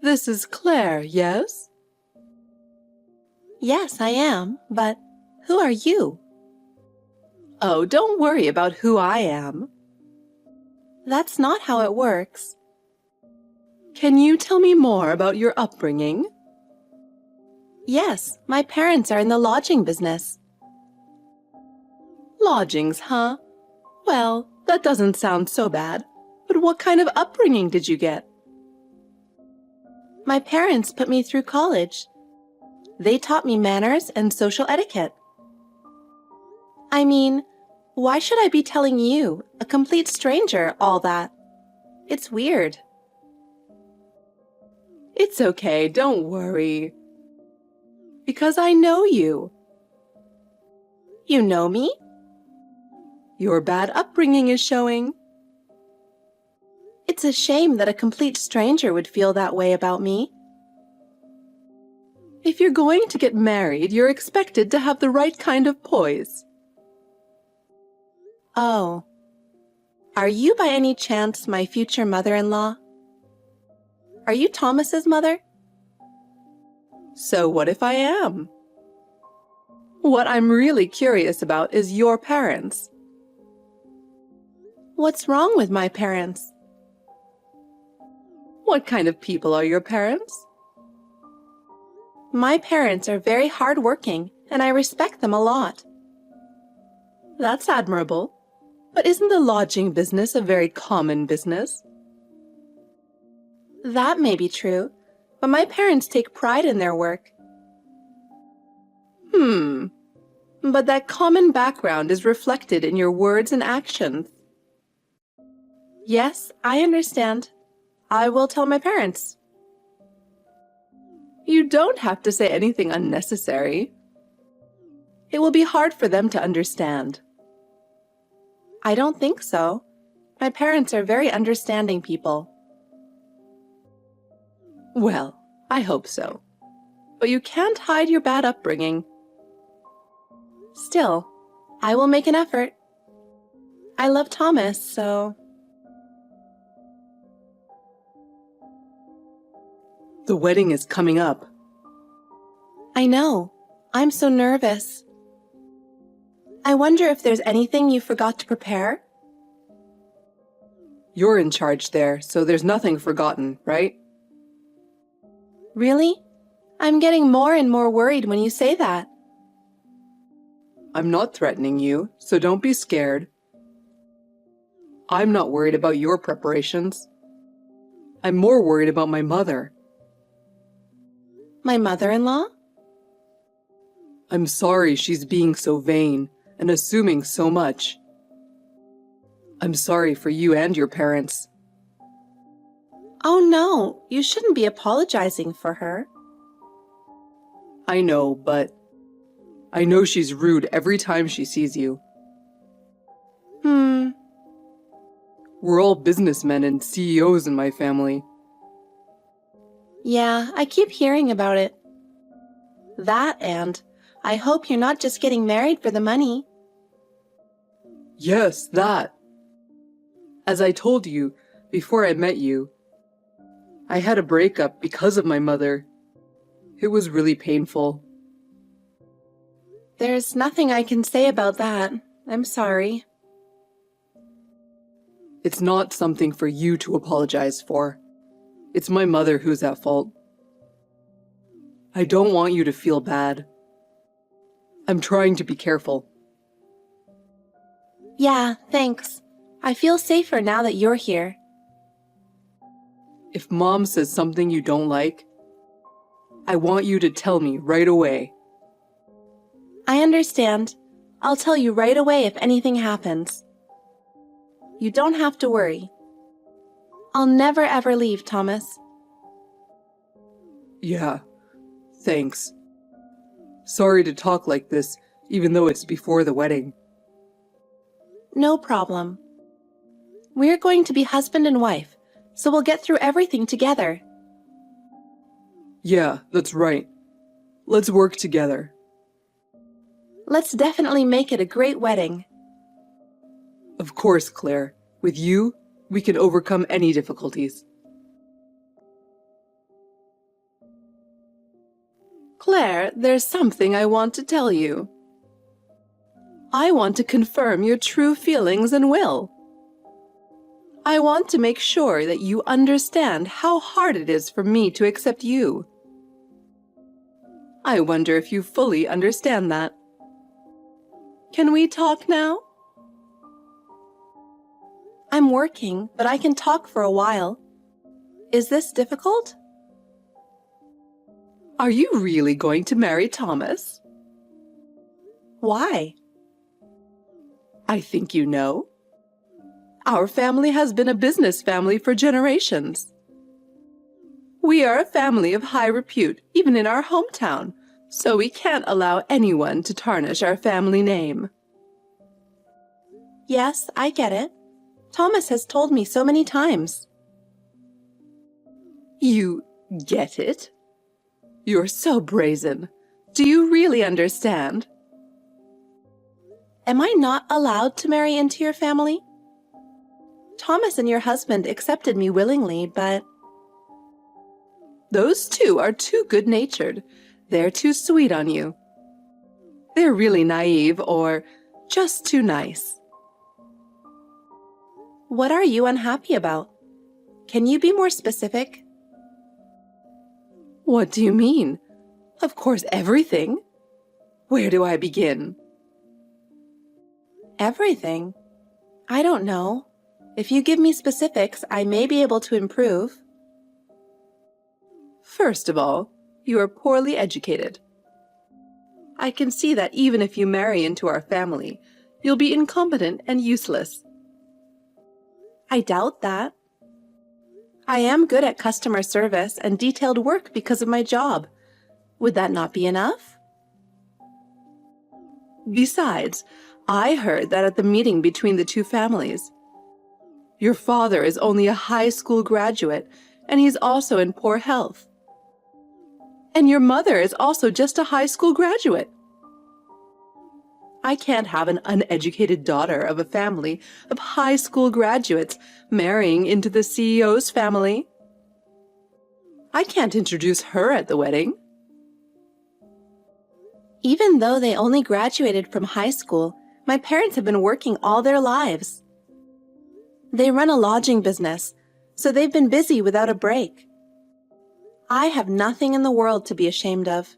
This is Claire, yes? Yes, I am, but who are you? Oh, don't worry about who I am. That's not how it works. Can you tell me more about your upbringing? Yes, my parents are in the lodging business. Lodgings, huh? Well, that doesn't sound so bad. But what kind of upbringing did you get? My parents put me through college. They taught me manners and social etiquette. I mean, why should I be telling you, a complete stranger, all that? It's weird. It's okay, don't worry. Because I know you. You know me? Your bad upbringing is showing. It's a shame that a complete stranger would feel that way about me. If you're going to get married, you're expected to have the right kind of poise. Oh. Are you by any chance my future mother-in-law? Are you Thomas's mother? So what if I am? What I'm really curious about is your parents. What's wrong with my parents? What kind of people are your parents? My parents are very hardworking, and I respect them a lot. That's admirable. But isn't the lodging business a very common business? That may be true, but my parents take pride in their work. But that common background is reflected in your words and actions. Yes, I understand. I will tell my parents. You don't have to say anything unnecessary. It will be hard for them to understand. I don't think so. My parents are very understanding people. Well, I hope so. But you can't hide your bad upbringing. Still, I will make an effort. I love Thomas, so... The wedding is coming up. I know. I'm so nervous. I wonder if there's anything you forgot to prepare? You're in charge there, so there's nothing forgotten, right? Really? I'm getting more and more worried when you say that. I'm not threatening you, so don't be scared. I'm not worried about your preparations. I'm more worried about my mother. My mother-in-law? I'm sorry she's being so vain and assuming so much. I'm sorry for you and your parents. Oh no, you shouldn't be apologizing for her. I know, but I know she's rude every time she sees you. We're all businessmen and CEOs in my family. Yeah, I keep hearing about it. That and I hope you're not just getting married for the money. Yes, that. As I told you before I met you, I had a breakup because of my mother. It was really painful. There's nothing I can say about that. I'm sorry. It's not something for you to apologize for. It's my mother who's at fault. I don't want you to feel bad. I'm trying to be careful. Yeah, thanks. I feel safer now that you're here. If Mom says something you don't like, I want you to tell me right away. I understand. I'll tell you right away if anything happens. You don't have to worry. I'll never ever leave, Thomas. Yeah, thanks. Sorry to talk like this, even though it's before the wedding. No problem. We're going to be husband and wife, so we'll get through everything together. Yeah, that's right. Let's work together. Let's definitely make it a great wedding. Of course, Claire. With you, we can overcome any difficulties. Claire, there's something I want to tell you. I want to confirm your true feelings and will. I want to make sure that you understand how hard it is for me to accept you. I wonder if you fully understand that. Can we talk now? I'm working, but I can talk for a while. Is this difficult? Are you really going to marry Thomas? Why? I think you know. Our family has been a business family for generations. We are a family of high repute, even in our hometown, so we can't allow anyone to tarnish our family name. Yes, I get it. Thomas has told me so many times. You get it? You're so brazen. Do you really understand? Am I not allowed to marry into your family? Thomas and your husband accepted me willingly, but... Those two are too good-natured. They're too sweet on you. They're really naive or just too nice. What are you unhappy about? Can you be more specific? What do you mean? Of course, everything. Where do I begin? Everything? I don't know. If you give me specifics, I may be able to improve. First of all, you are poorly educated. I can see that even if you marry into our family, you'll be incompetent and useless. I doubt that. I am good at customer service and detailed work because of my job. Would that not be enough? Besides, I heard that at the meeting between the two families, your father is only a high school graduate, and he's also in poor health. And your mother is also just a high school graduate. I can't have an uneducated daughter of a family of high school graduates marrying into the CEO's family. I can't introduce her at the wedding. Even though they only graduated from high school, my parents have been working all their lives. They run a lodging business, so they've been busy without a break. I have nothing in the world to be ashamed of.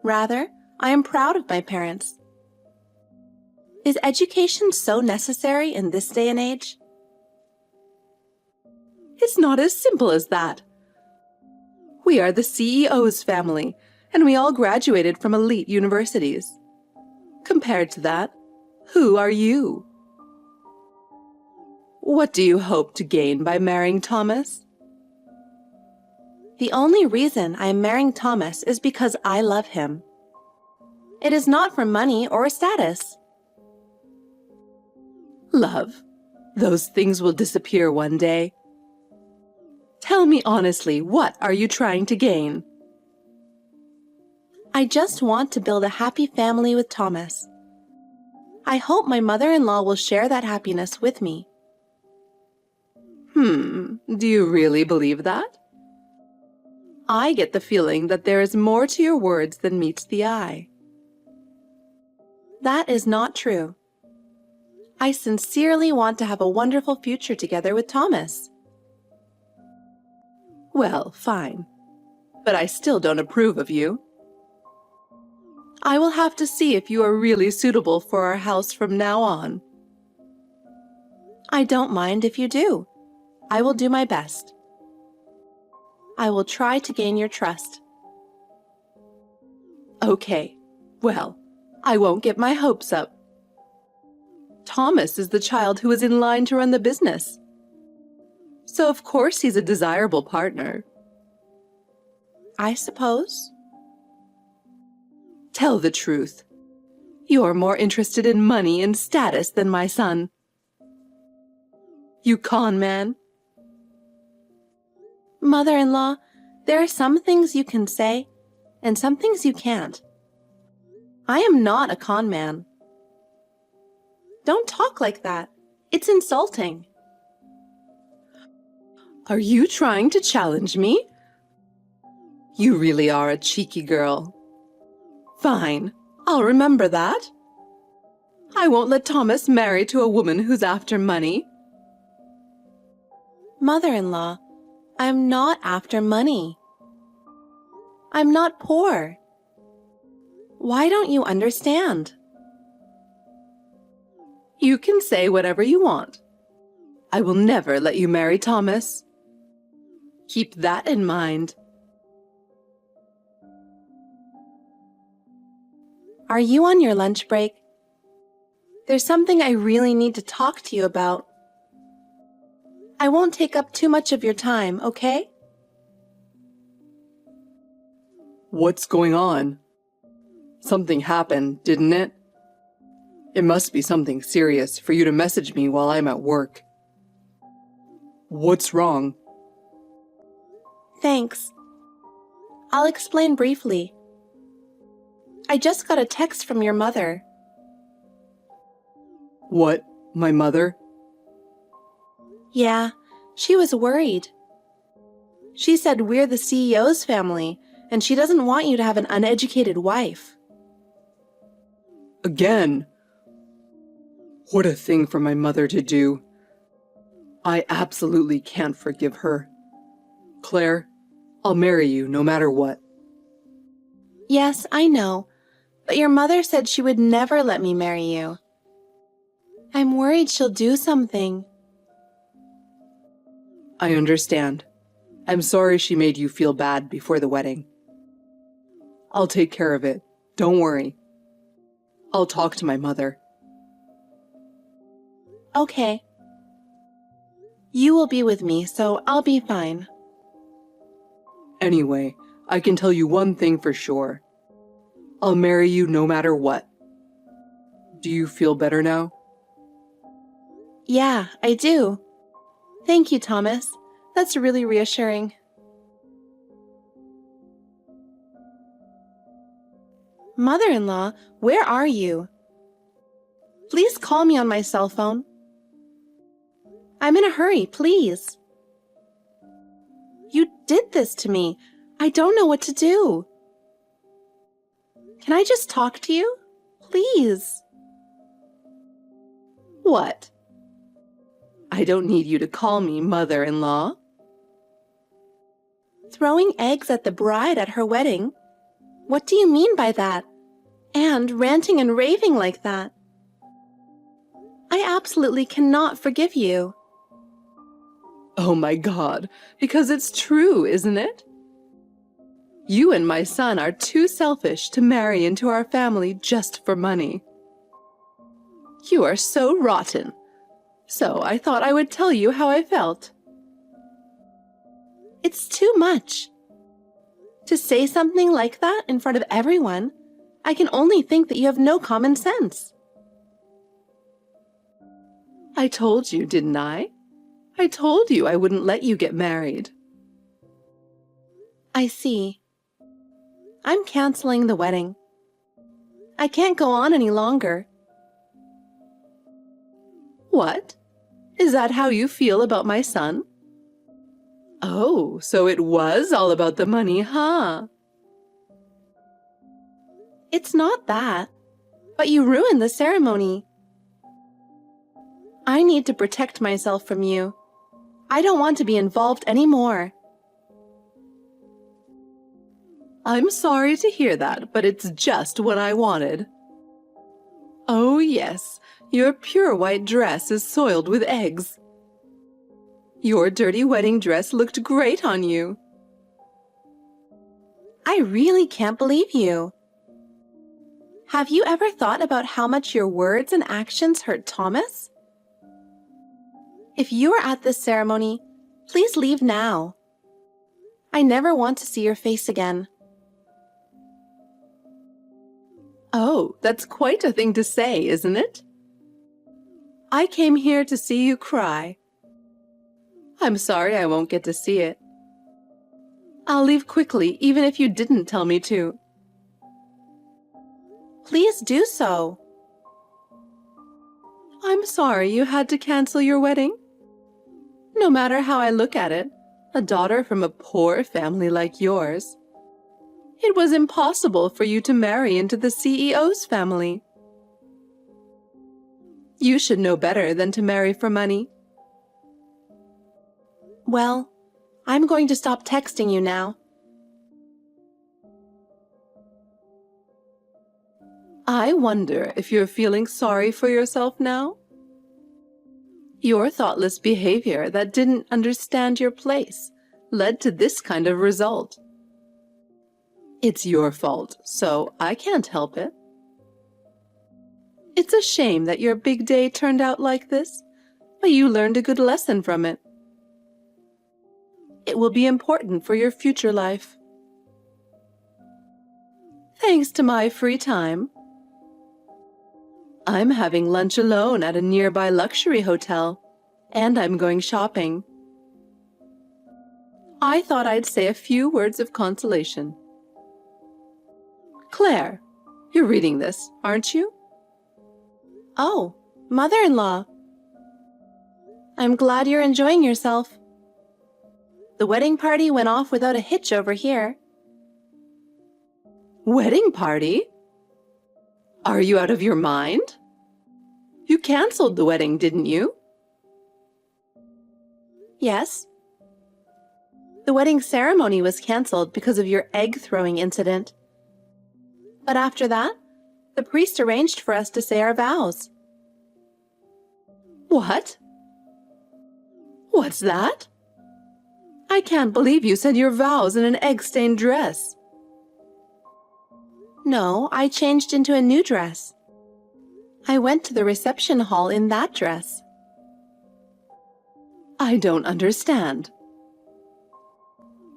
Rather, I am proud of my parents. Is education so necessary in this day and age? It's not as simple as that. We are the CEO's family, and we all graduated from elite universities. Compared to that, who are you? What do you hope to gain by marrying Thomas? The only reason I am marrying Thomas is because I love him. It is not for money or status. Love, those things will disappear one day. Tell me honestly, what are you trying to gain? I just want to build a happy family with Thomas. I hope my mother-in-law will share that happiness with me. Do you really believe that? I get the feeling that there is more to your words than meets the eye. That is not true. I sincerely want to have a wonderful future together with Thomas. Well, fine. But I still don't approve of you. I will have to see if you are really suitable for our house from now on. I don't mind if you do. I will do my best. I will try to gain your trust. Okay, well, I won't get my hopes up. Thomas is the child who is in line to run the business. So of course he's a desirable partner. I suppose. Tell the truth. You're more interested in money and status than my son. You con man. Mother-in-law, there are some things you can say and some things you can't. I am not a con man. Don't talk like that. It's insulting. Are you trying to challenge me? You really are a cheeky girl. Fine, I'll remember that. I won't let Thomas marry to a woman who's after money. Mother-in-law, I'm not after money. I'm not poor. Why don't you understand? You can say whatever you want. I will never let you marry Thomas. Keep that in mind. Are you on your lunch break? There's something I really need to talk to you about. I won't take up too much of your time, okay? What's going on? Something happened, didn't it? It must be something serious for you to message me while I'm at work. What's wrong? Thanks. I'll explain briefly. I just got a text from your mother. What, my mother? Yeah, she was worried. She said we're the CEO's family, and she doesn't want you to have an uneducated wife. Again? What a thing for my mother to do. I absolutely can't forgive her. Claire, I'll marry you no matter what. Yes, I know, but your mother said she would never let me marry you. I'm worried she'll do something. I understand. I'm sorry she made you feel bad before the wedding. I'll take care of it. Don't worry. I'll talk to my mother. Okay. You will be with me, so I'll be fine. Anyway, I can tell you one thing for sure. I'll marry you no matter what. Do you feel better now? Yeah, I do. Thank you, Thomas. That's really reassuring. Mother-in-law, where are you? Please call me on my cell phone. I'm in a hurry, please. You did this to me. I don't know what to do. Can I just talk to you? Please. What? I don't need you to call me mother-in-law. Throwing eggs at the bride at her wedding? What do you mean by that? And ranting and raving like that? I absolutely cannot forgive you. Oh my God, because it's true, isn't it? You and my son are too selfish to marry into our family just for money. You are so rotten. So I thought I would tell you how I felt. It's too much. To say something like that in front of everyone, I can only think that you have no common sense. I told you, didn't I? I told you I wouldn't let you get married. I see. I'm canceling the wedding. I can't go on any longer. What? Is that how you feel about my son? Oh, so it was all about the money, huh? It's not that, but you ruined the ceremony. I need to protect myself from you. I don't want to be involved anymore. I'm sorry to hear that, but it's just what I wanted. Oh yes, your pure white dress is soiled with eggs. Your dirty wedding dress looked great on you. I really can't believe you. Have you ever thought about how much your words and actions hurt Thomas? If you are at this ceremony, please leave now. I never want to see your face again. Oh, that's quite a thing to say, isn't it? I came here to see you cry. I'm sorry I won't get to see it. I'll leave quickly, even if you didn't tell me to. Please do so. I'm sorry you had to cancel your wedding. No matter how I look at it, a daughter from a poor family like yours, It was impossible for you to marry into the CEO's family. You should know better than to marry for money. Well, I'm going to stop texting you now. I wonder if you're feeling sorry for yourself now? Your thoughtless behavior that didn't understand your place led to this kind of result. It's your fault, so I can't help it. It's a shame that your big day turned out like this, but you learned a good lesson from it. It will be important for your future life. Thanks to my free time, I'm having lunch alone at a nearby luxury hotel, and I'm going shopping. I thought I'd say a few words of consolation. Claire, you're reading this, aren't you? Oh, mother-in-law. I'm glad you're enjoying yourself. The wedding party went off without a hitch over here. Wedding party? Are you out of your mind? You canceled the wedding, didn't you? Yes. The wedding ceremony was canceled because of your egg-throwing incident. But after that, the priest arranged for us to say our vows. What? What's that? I can't believe you said your vows in an egg-stained dress. No, I changed into a new dress. I went to the reception hall in that dress. I don't understand.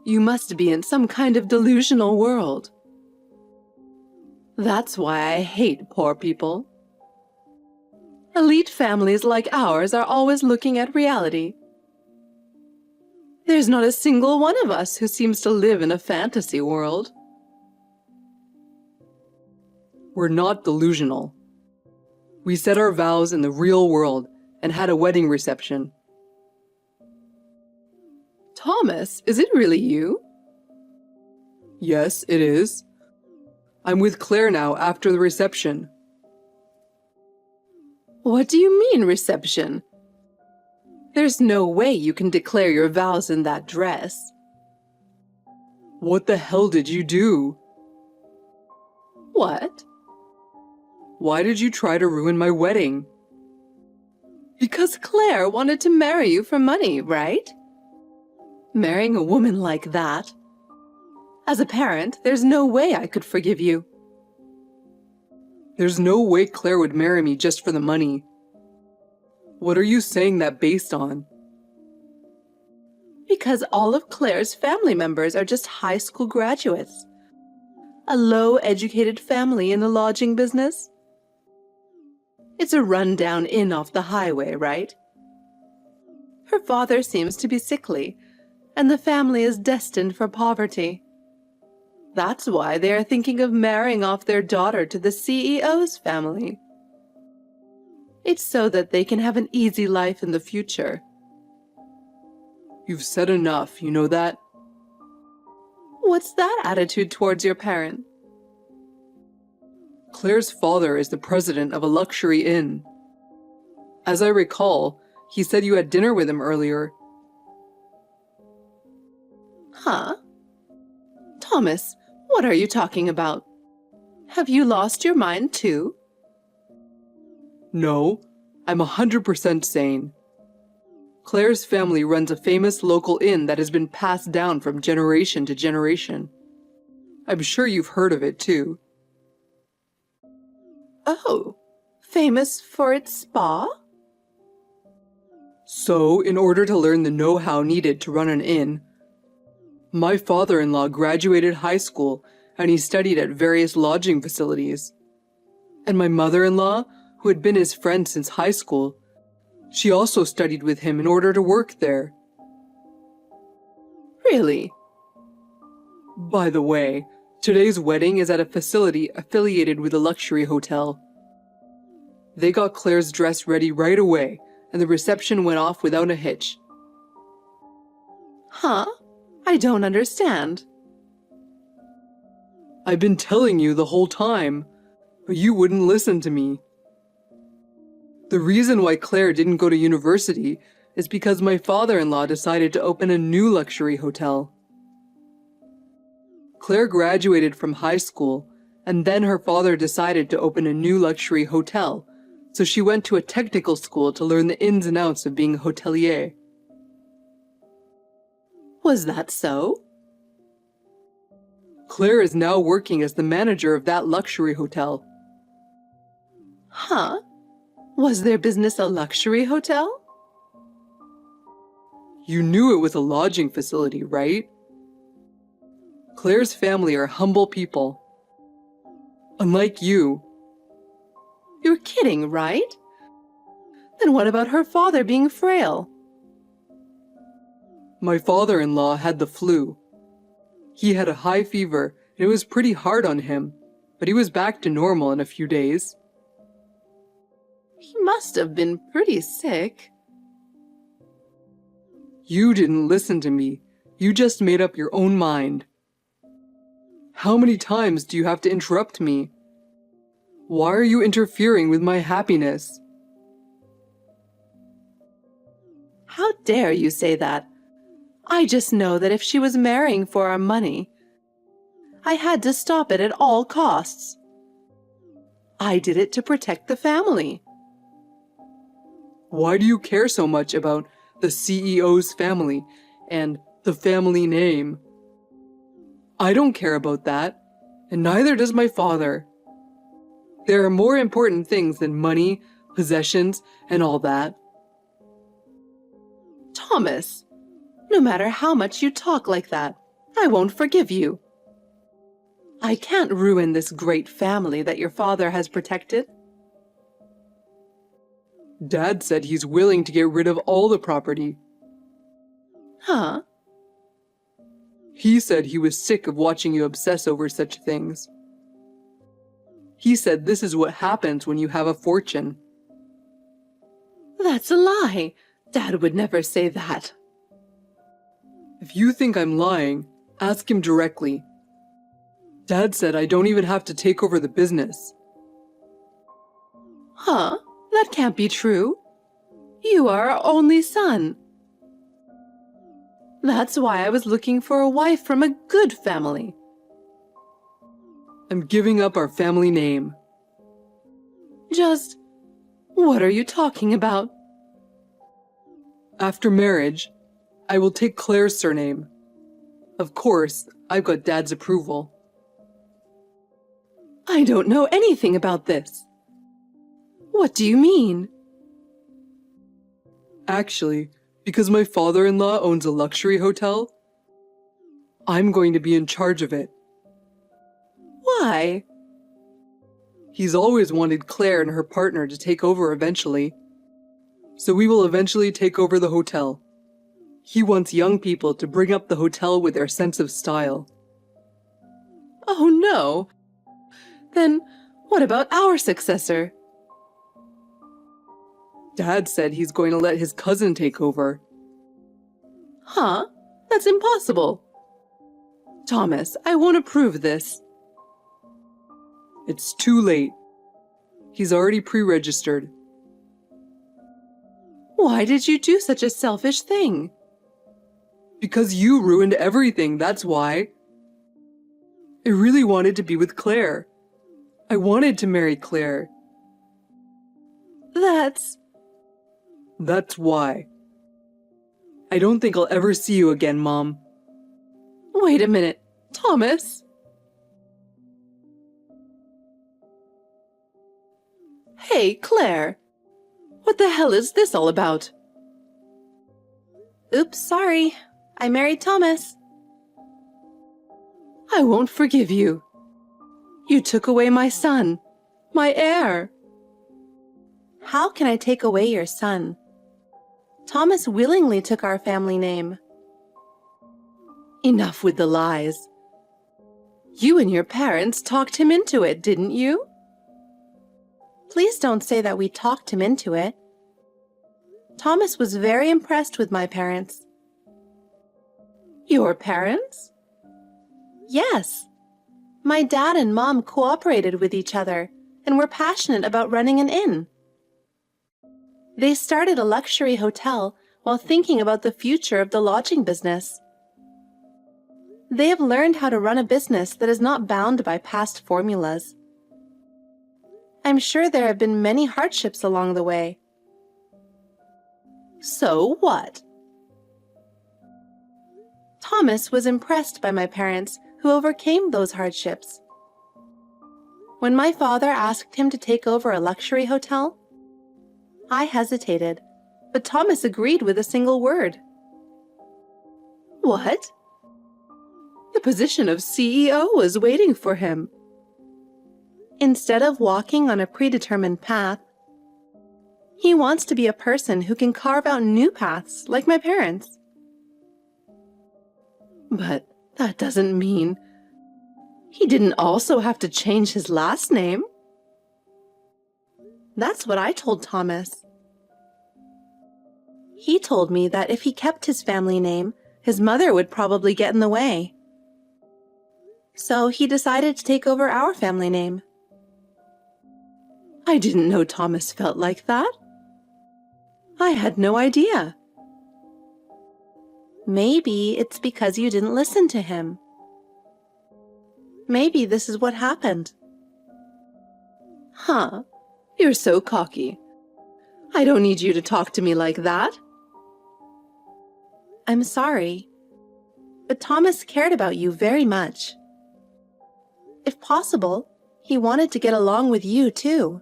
You must be in some kind of delusional world. That's why I hate poor people. Elite families like ours are always looking at reality. There's not a single one of us who seems to live in a fantasy world. We're not delusional. We said our vows in the real world and had a wedding reception. Thomas, is it really you? Yes, it is. I'm with Claire now after the reception. What do you mean, reception? There's no way you can declare your vows in that dress. What the hell did you do? What? Why did you try to ruin my wedding? Because Claire wanted to marry you for money, right? Marrying a woman like that. As a parent, there's no way I could forgive you. There's no way Claire would marry me just for the money. What are you saying that based on? Because all of Claire's family members are just high school graduates. A low-educated family in the lodging business. It's a run-down inn off the highway, right? Her father seems to be sickly, and the family is destined for poverty. That's why they are thinking of marrying off their daughter to the CEO's family. It's so that they can have an easy life in the future. You've said enough, you know that? What's that attitude towards your parent? Claire's father is the president of a luxury inn. As I recall, he said you had dinner with him earlier. Huh? Thomas, what are you talking about? Have you lost your mind too? No, I'm 100% sane. Claire's family runs a famous local inn that has been passed down from generation to generation. I'm sure you've heard of it too. Oh, famous for its spa? So, in order to learn the know-how needed to run an inn, my father-in-law graduated high school and he studied at various lodging facilities. And my mother-in-law, who had been his friend since high school, she also studied with him in order to work there. Really? By the way, today's wedding is at a facility affiliated with a luxury hotel. They got Claire's dress ready right away, and the reception went off without a hitch. Huh? I don't understand. I've been telling you the whole time, but you wouldn't listen to me. The reason why Claire didn't go to university is because my father-in-law decided to open a new luxury hotel. Claire graduated from high school, and then her father decided to open a new luxury hotel, so she went to a technical school to learn the ins and outs of being a hotelier. Was that so? Claire is now working as the manager of that luxury hotel. Huh? Was their business a luxury hotel? You knew it was a lodging facility, right? Claire's family are humble people. Unlike you. You're kidding, right? Then what about her father being frail? My father-in-law had the flu. He had a high fever, and it was pretty hard on him, but he was back to normal in a few days. He must have been pretty sick. You didn't listen to me. You just made up your own mind. How many times do you have to interrupt me? Why are you interfering with my happiness? How dare you say that? I just know that if she was marrying for our money, I had to stop it at all costs. I did it to protect the family. Why do you care so much about the CEO's family and the family name? I don't care about that, and neither does my father. There are more important things than money, possessions, and all that. Thomas, no matter how much you talk like that, I won't forgive you. I can't ruin this great family that your father has protected. Dad said he's willing to get rid of all the property. Huh? He said he was sick of watching you obsess over such things. He said this is what happens when you have a fortune. That's a lie. Dad would never say that. If you think I'm lying, ask him directly. Dad said I don't even have to take over the business. Huh? That can't be true. You are our only son. That's why I was looking for a wife from a good family. I'm giving up our family name. Just, what are you talking about? After marriage, I will take Claire's surname. Of course, I've got Dad's approval. I don't know anything about this. What do you mean? Actually, because my father-in-law owns a luxury hotel, I'm going to be in charge of it. Why? He's always wanted Claire and her partner to take over eventually. So we will eventually take over the hotel. He wants young people to bring up the hotel with their sense of style. Oh no. Then what about our successor? Dad said he's going to let his cousin take over. Huh? That's impossible. Thomas, I won't approve this. It's too late. He's already pre-registered. Why did you do such a selfish thing? Because you ruined everything, that's why. I really wanted to be with Claire. I wanted to marry Claire. That's why. I don't think I'll ever see you again, Mom. Wait a minute, Thomas. Hey, Claire. What the hell is this all about? Oops, sorry. I married Thomas. I won't forgive you. You took away my son, my heir. How can I take away your son? Thomas willingly took our family name. Enough with the lies. You and your parents talked him into it, didn't you? Please don't say that we talked him into it. Thomas was very impressed with my parents. Your parents? Yes. My dad and mom cooperated with each other and were passionate about running an inn. They started a luxury hotel while thinking about the future of the lodging business. They have learned how to run a business that is not bound by past formulas. I'm sure there have been many hardships along the way. So what? Thomas was impressed by my parents who overcame those hardships. When my father asked him to take over a luxury hotel, I hesitated, but Thomas agreed with a single word. What? The position of CEO was waiting for him. Instead of walking on a predetermined path, he wants to be a person who can carve out new paths like my parents. But that doesn't mean he didn't also have to change his last name. That's what I told Thomas. He told me that if he kept his family name, his mother would probably get in the way. So he decided to take over our family name. I didn't know Thomas felt like that. I had no idea. Maybe it's because you didn't listen to him. Maybe this is what happened. Huh, you're so cocky. I don't need you to talk to me like that. I'm sorry, but Thomas cared about you very much. If possible, he wanted to get along with you too.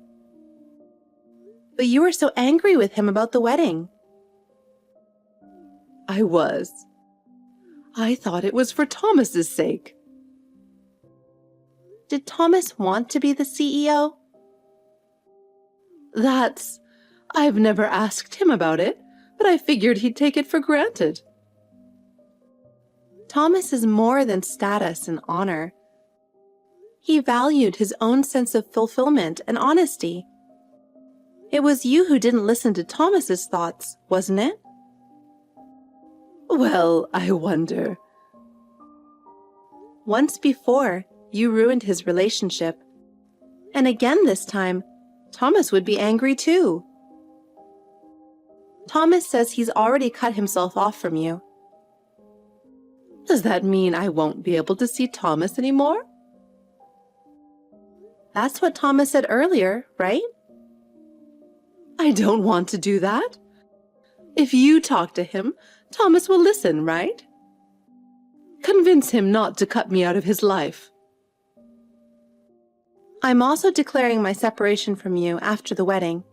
But you were so angry with him about the wedding. I was. I thought it was for Thomas's sake. Did Thomas want to be the CEO? I've never asked him about it, but I figured he'd take it for granted. Thomas is more than status and honor. He valued his own sense of fulfillment and honesty. It was you who didn't listen to Thomas's thoughts, wasn't it? Well, I wonder. Once before, you ruined his relationship. And again this time, Thomas would be angry too. Thomas says he's already cut himself off from you. Does that mean I won't be able to see Thomas anymore? That's what Thomas said earlier, right? I don't want to do that. If you talk to him, Thomas will listen, right? Convince him not to cut me out of his life. I'm also declaring my separation from you after the wedding.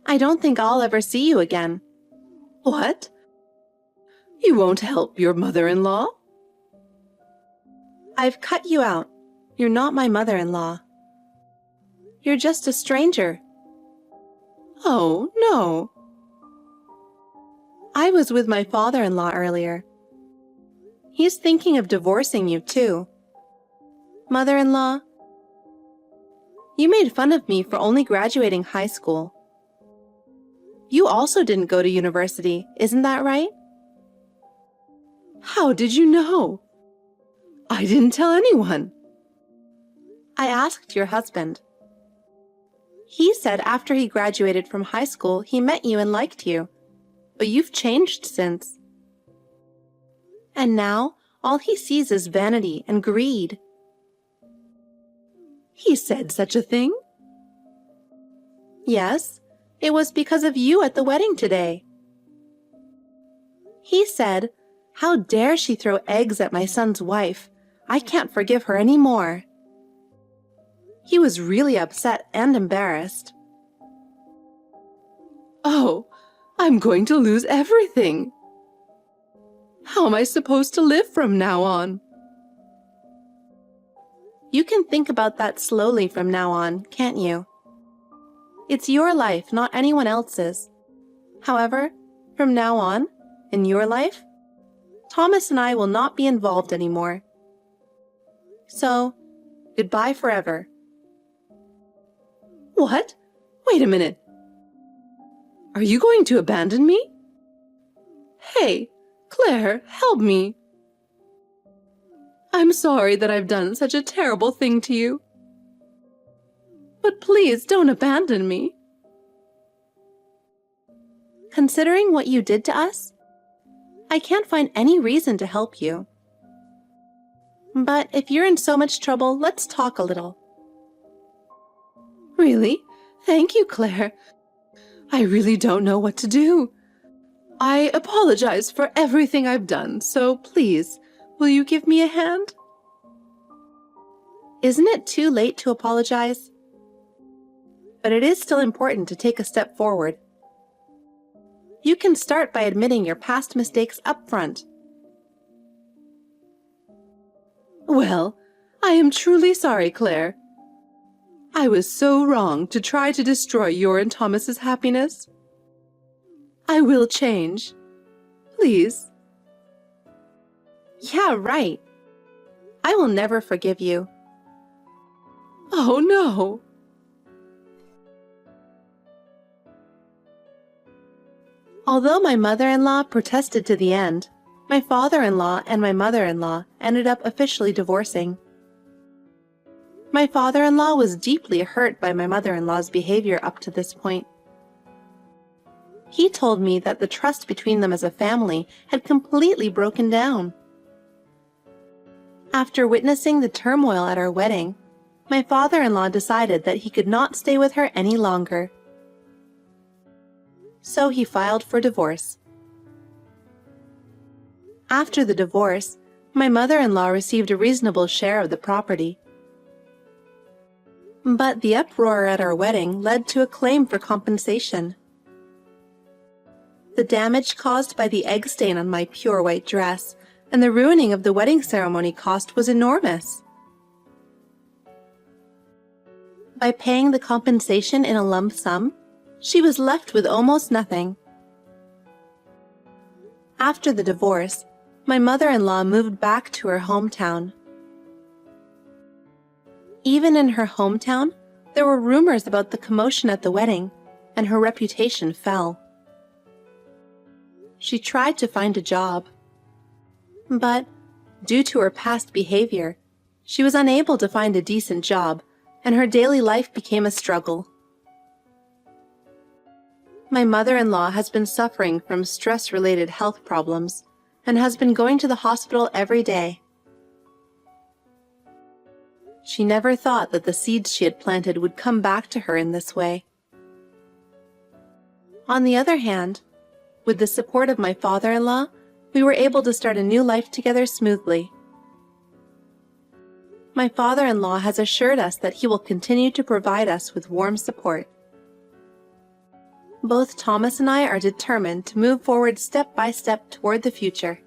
I don't think I'll ever see you again. What? You won't help your mother-in-law? I've cut you out. You're not my mother-in-law. You're just a stranger. Oh, no. I was with my father-in-law earlier. He's thinking of divorcing you, too. Mother-in-law, you made fun of me for only graduating high school. You also didn't go to university, isn't that right? How did you know? I didn't tell anyone. I asked your husband. He said after he graduated from high school, he met you and liked you. But you've changed since. And now, all he sees is vanity and greed. He said such a thing? Yes, it was because of you at the wedding today. He said, "How dare she throw eggs at my son's wife? I can't forgive her anymore." He was really upset and embarrassed. Oh, I'm going to lose everything. How am I supposed to live from now on? You can think about that slowly from now on, can't you? It's your life, not anyone else's. However, from now on, in your life, Thomas and I will not be involved anymore. So, goodbye forever. What? Wait a minute. Are you going to abandon me? Hey, Claire, help me. I'm sorry that I've done such a terrible thing to you. But please don't abandon me. Considering what you did to us, I can't find any reason to help you. But if you're in so much trouble, let's talk a little. Really? Thank you, Claire. I really don't know what to do. I apologize for everything I've done, so please, will you give me a hand? Isn't it too late to apologize? But it is still important to take a step forward. You can start by admitting your past mistakes up front. Well, I am truly sorry, Claire. I was so wrong to try to destroy your and Thomas's happiness. I will change. Please. Yeah, right. I will never forgive you. Oh, no. Although my mother-in-law protested to the end, my father-in-law and my mother-in-law ended up officially divorcing. My father-in-law was deeply hurt by my mother-in-law's behavior up to this point. He told me that the trust between them as a family had completely broken down. After witnessing the turmoil at our wedding, my father-in-law decided that he could not stay with her any longer. So he filed for divorce. After the divorce, my mother-in-law received a reasonable share of the property. But the uproar at our wedding led to a claim for compensation. The damage caused by the egg stain on my pure white dress and the ruining of the wedding ceremony cost was enormous. By paying the compensation in a lump sum, she was left with almost nothing. After the divorce, my mother-in-law moved back to her hometown. Even in her hometown, there were rumors about the commotion at the wedding, and her reputation fell. She tried to find a job, but due to her past behavior, she was unable to find a decent job, and her daily life became a struggle. My mother-in-law has been suffering from stress-related health problems and has been going to the hospital every day. She never thought that the seeds she had planted would come back to her in this way. On the other hand, with the support of my father-in-law, we were able to start a new life together smoothly. My father-in-law has assured us that he will continue to provide us with warm support. Both Thomas and I are determined to move forward step by step toward the future.